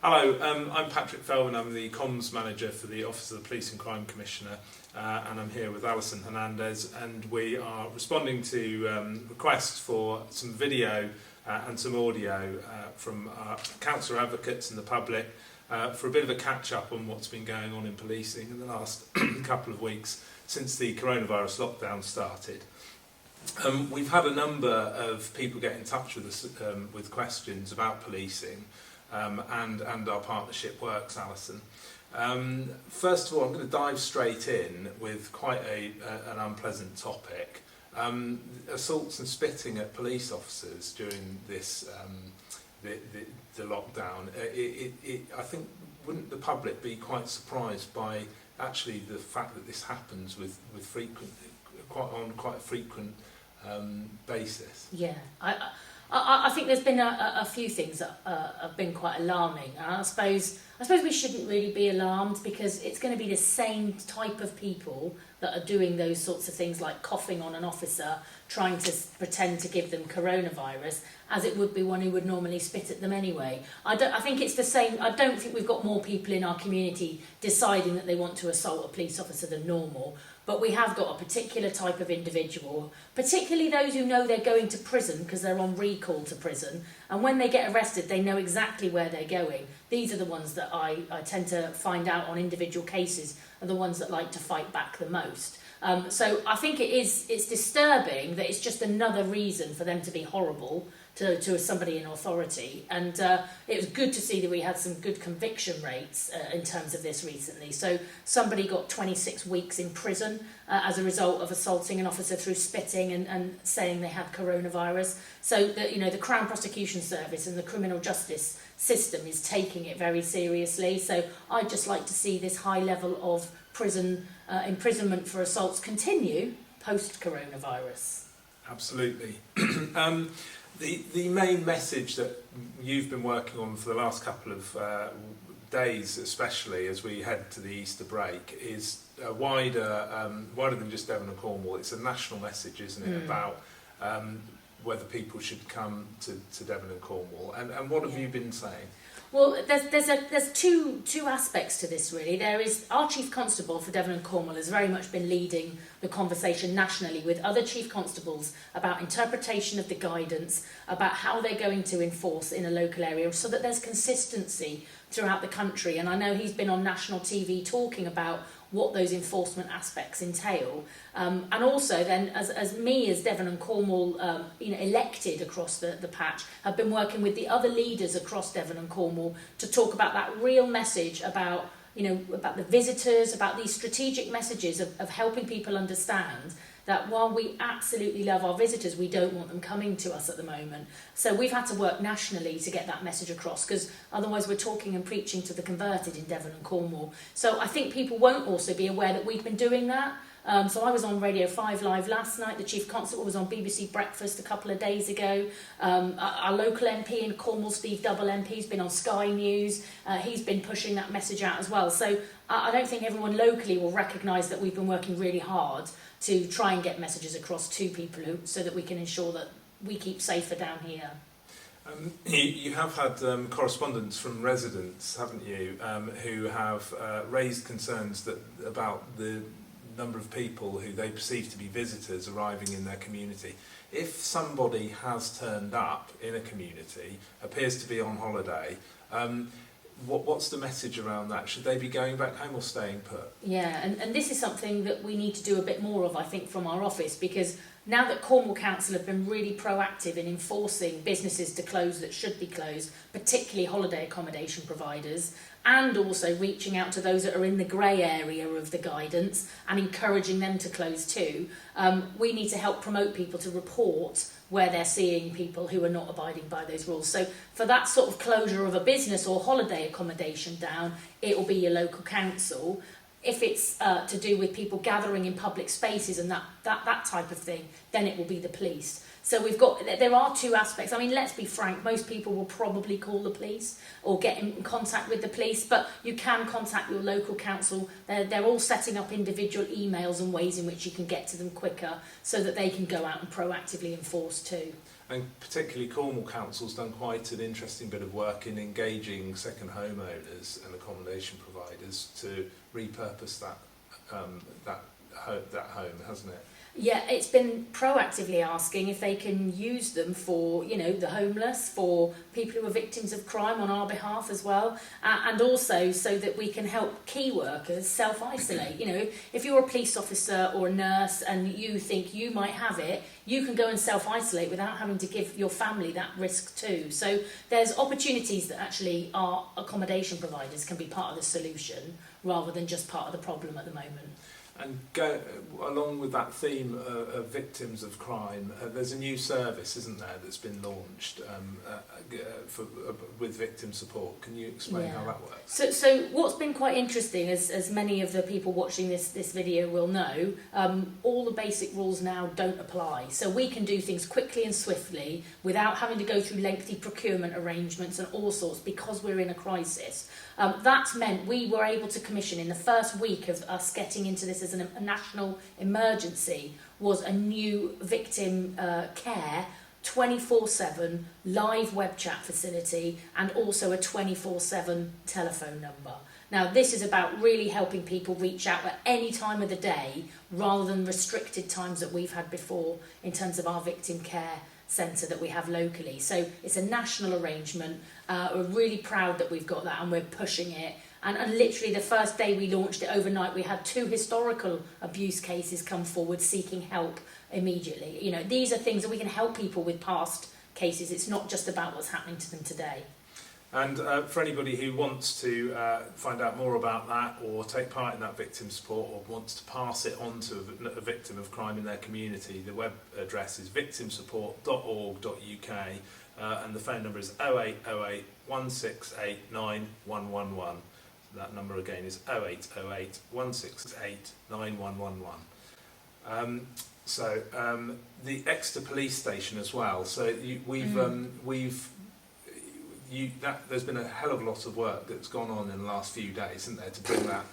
Hello, I'm Patrick Felvin. I'm the comms manager for the Office of the Police and Crime Commissioner, and I'm here with Alison Hernandez, and we are responding to requests for some video and some audio from our councillor advocates and the public for a bit of a catch-up on what's been going on in policing in the last couple of weeks since the coronavirus lockdown started. We've had a number of people get in touch with us with questions about policing and our partnership works, Alison. First of all, I'm going to dive straight in with quite an unpleasant topic. Assaults and spitting at police officers during this the lockdown. I think, wouldn't the public be quite surprised by actually the fact that this happens with quite a frequent basis? Yeah, I think there's been a few things that have been quite alarming. And I suppose we shouldn't really be alarmed, because it's going to be the same type of people that are doing those sorts of things, like coughing on an officer, trying to pretend to give them coronavirus, as it would be one who would normally spit at them anyway. I think it's the same. I don't think we've got more people in our community deciding that they want to assault a police officer than normal. But we have got a particular type of individual, particularly those who know they're going to prison because they're on recall to prison. And when they get arrested, they know exactly where they're going. These are the ones that I tend to find out on individual cases are the ones that like to fight back the most. So I think it's disturbing that it's just another reason for them to be horrible to somebody in authority. And it was good to see that we had some good conviction rates in terms of this recently. So somebody got 26 weeks in prison as a result of assaulting an officer through spitting and saying they had coronavirus. So the Crown Prosecution Service and the criminal justice system is taking it very seriously. So I'd just like to see this high level of prison imprisonment for assaults continue post-coronavirus. Absolutely. The main message that you've been working on for the last couple of days, especially as we head to the Easter break, is wider than just Devon and Cornwall. It's a national message, isn't it, about whether people should come to Devon and Cornwall. And what have you been saying? Well, there's two aspects to this, really. There is our Chief Constable for Devon and Cornwall has very much been leading the conversation nationally with other Chief Constables about interpretation of the guidance, about how they're going to enforce in a local area, so that there's consistency throughout the country. And I know he's been on national TV talking about what those enforcement aspects entail, and also then as Devon and Cornwall elected across the patch, have been working with the other leaders across Devon and Cornwall to talk about that real message about the visitors, about these strategic messages of helping people understand that while we absolutely love our visitors, we don't want them coming to us at the moment. So we've had to work nationally to get that message across, because otherwise we're talking and preaching to the converted in Devon and Cornwall. So I think people won't also be aware that we've been doing that. So I was on Radio 5 Live last night. The Chief Constable was on BBC Breakfast a couple of days ago. Our local MP in Cornwall, Steve Double MP, has been on Sky News. He's been pushing that message out as well. So I don't think everyone locally will recognise that we've been working really hard to try and get messages across to people so that we can ensure that we keep safer down here. You have had correspondence from residents, haven't you, who have raised concerns about the number of people who they perceive to be visitors arriving in their community. If somebody has turned up in a community, appears to be on holiday, what's the message around that? Should they be going back home or staying put? Yeah, and this is something that we need to do a bit more of, I think, from our office, because now that Cornwall Council have been really proactive in enforcing businesses to close that should be closed, particularly holiday accommodation providers, and also reaching out to those that are in the grey area of the guidance and encouraging them to close too, we need to help promote people to report where they're seeing people who are not abiding by those rules. So for that sort of closure of a business or holiday accommodation down, it will be your local council. If it's to do with people gathering in public spaces and that type of thing, then it will be the police. So there are two aspects. I mean, let's be frank, most people will probably call the police or get in contact with the police, but you can contact your local council. They're all setting up individual emails and ways in which you can get to them quicker so that they can go out and proactively enforce too. And particularly Cornwall Council's done quite an interesting bit of work in engaging second homeowners and accommodation providers to repurpose that home, hasn't it? Yeah, it's been proactively asking if they can use them for, the homeless, for people who are victims of crime on our behalf as well, and also so that we can help key workers self-isolate. If you're a police officer or a nurse and you think you might have it, you can go and self-isolate without having to give your family that risk too. So there's opportunities that actually our accommodation providers can be part of the solution rather than just part of the problem at the moment. And go along with that theme of victims of crime, there's a new service, isn't there, that's been launched with victim support. Can you explain how that works? So what's been quite interesting, as many of the people watching this video will know, all the basic rules now don't apply. So we can do things quickly and swiftly without having to go through lengthy procurement arrangements and all sorts because we're in a crisis. That's meant we were able to commission in the first week of us getting into this as a national emergency was a new victim care 24/7 live web chat facility and also a 24/7 telephone number. Now this is about really helping people reach out at any time of the day rather than restricted times that we've had before in terms of our victim care centre that we have locally. So it's a national arrangement. We're really proud that we've got that and we're pushing it. And literally the first day we launched it overnight, we had 2 historical abuse cases come forward seeking help immediately. These are things that we can help people with past cases. It's not just about what's happening to them today. And for anybody who wants to find out more about that or take part in that victim support or wants to pass it on to a victim of crime in their community, the web address is victimsupport.org.uk and the phone number is 0808 168 9111. That number again is 0808 168 9111. The Exeter police station as well. So there's been a hell of a lot of work that's gone on in the last few days, isn't there, to bring that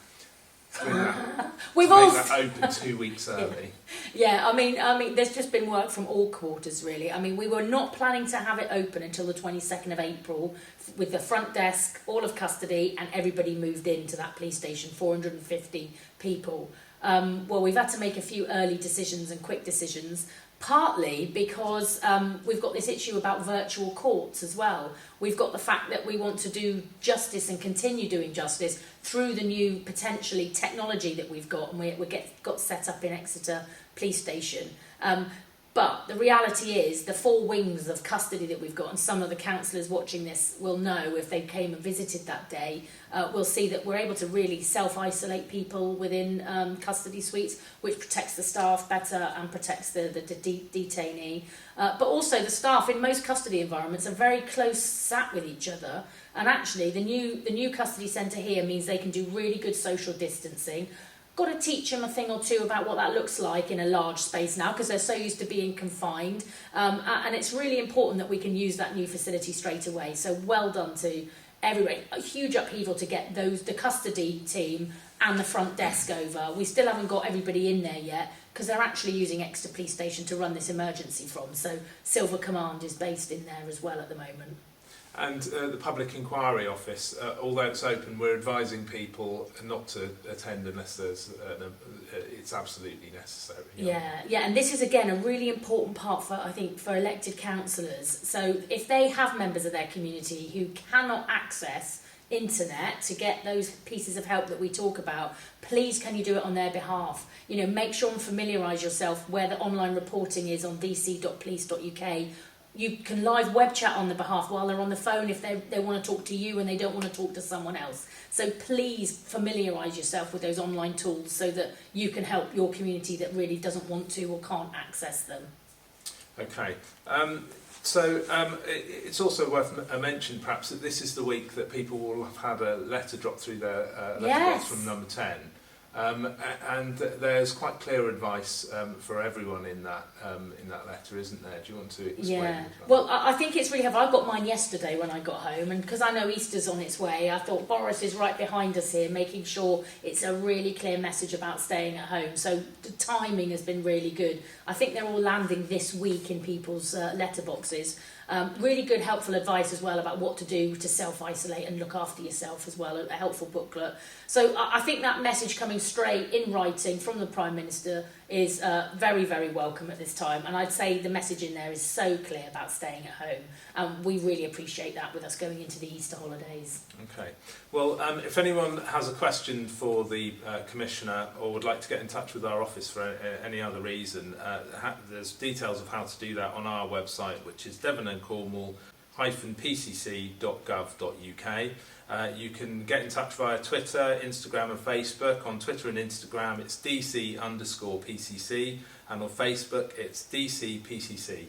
make that open 2 weeks early. Yeah, I mean, there's just been work from all quarters, really. I mean, we were not planning to have it open until the 22nd of April with the front desk, all of custody, and everybody moved into that police station, 450 people. Well, we've had to make a few early decisions and quick decisions, partly because we've got this issue about virtual courts as well. We've got the fact that we want to do justice and continue doing justice through the new, potentially, technology that we've got, and we got set up in Exeter Police Station. But the reality is the 4 wings of custody that we've got, and some of the councillors watching this will know if they came and visited that day, will see that we're able to really self-isolate people within custody suites, which protects the staff better and protects the detainee. But also the staff in most custody environments are very close sat with each other. And actually the new custody centre here means they can do really good social distancing. Got to teach them a thing or two about what that looks like in a large space now because they're so used to being confined. And it's really important that we can use that new facility straight away. So well done to everybody. A huge upheaval to get the custody team and the front desk over. We still haven't got everybody in there yet because they're actually using Exeter Police Station to run this emergency from. So Silver Command is based in there as well at the moment. And the Public Inquiry Office, although it's open, we're advising people not to attend unless it's absolutely necessary. Yeah, and this is again a really important part for elected councillors. So if they have members of their community who cannot access internet to get those pieces of help that we talk about, please can you do it on their behalf? Make sure and familiarise yourself where the online reporting is on dc.police.uk. You can live web chat on their behalf while they're on the phone if they want to talk to you and they don't want to talk to someone else. So please familiarise yourself with those online tools so that you can help your community that really doesn't want to or can't access them. Okay. It's also worth a mention perhaps that this is the week that people will have had a letter dropped through their letterbox from number 10. And there's quite clear advice for everyone in that letter, isn't there? Do you want to explain? Yeah. Well, I think it's really helpful. I got mine yesterday when I got home, and because I know Easter's on its way, I thought Boris is right behind us here, making sure it's a really clear message about staying at home. So the timing has been really good. I think they're all landing this week in people's letterboxes. Really good, helpful advice as well about what to do to self-isolate and look after yourself as well, a helpful booklet. So I think that message coming straight in writing from the Prime Minister is very, very welcome at this time. And I'd say the message in there is so clear about staying at home. And we really appreciate that with us going into the Easter holidays. Okay. Well, if anyone has a question for the Commissioner or would like to get in touch with our office for any other reason, there's details of how to do that on our website, which is Devon and Cornwall -pcc.gov.uk. You can get in touch via Twitter, Instagram and Facebook. On Twitter and Instagram it's DC_PCC, and on Facebook it's DCPCC.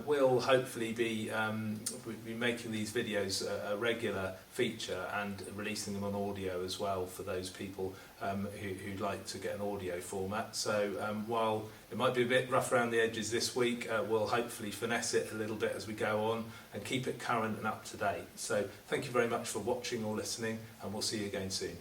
We'll hopefully be making these videos a regular feature and releasing them on audio as well for those people who'd like to get an audio format. So while it might be a bit rough around the edges this week, we'll hopefully finesse it a little bit as we go on and keep it current and up to date. So thank you very much for watching or listening, and we'll see you again soon.